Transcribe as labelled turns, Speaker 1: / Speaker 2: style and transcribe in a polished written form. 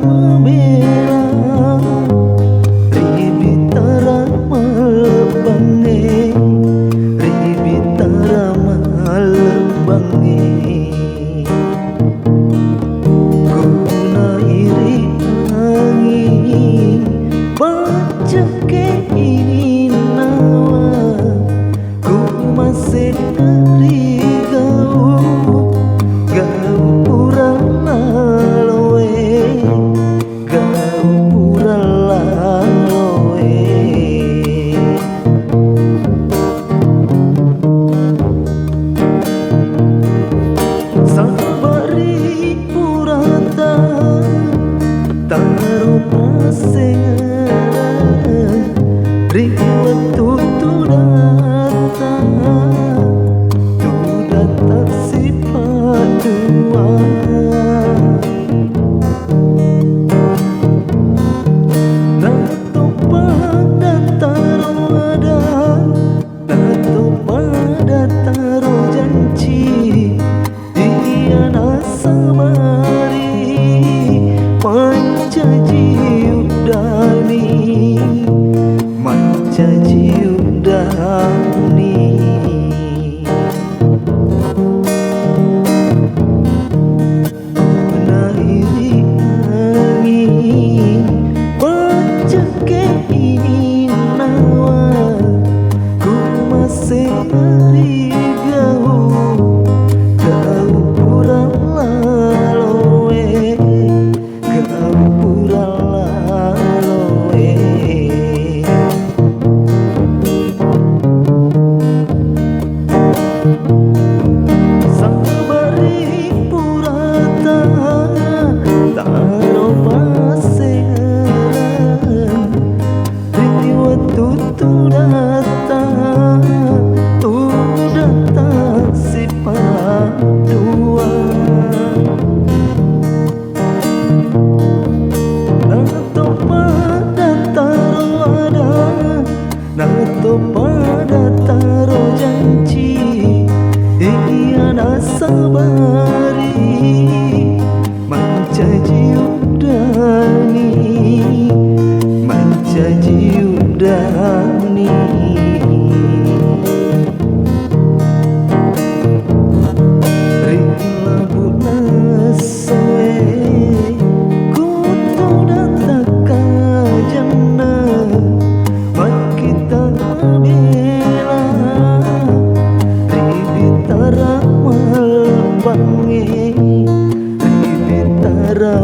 Speaker 1: Mabela, Bittara Mallebbangnge, Bittara Mallebbangnge. Nairi Anging, Paccekke Ininnawa, Massenge Ri Gau, Gau Purallaloe, Gau Purallaloe. Saba Ri Purata, Taro Passengereng, Riwettu Tudangta, Tudangta Sipaddua. Toppada Taro Ada, Toppada Taro Janci, Iya Nassabari, Mancaji Uddani, Mancaji Uddani. Nairi Anging, Paccekke Ininnawa, Massenge Ri Gau, Gau Purallaloe, Gau Purallaloe. Saba Ri Purata, Taro Passengereng, Riwettu Tudangta, Tudangta Sipaddua. Toppada Taro Ada, Toppada Taro Janci, Iya Nassabari, Mancaji Uddani, Mancaji Uddani. Labu'na Essoe, Tudang Takkajenne, Makkita Mabela, Bittara Mallebbangnge, Bittara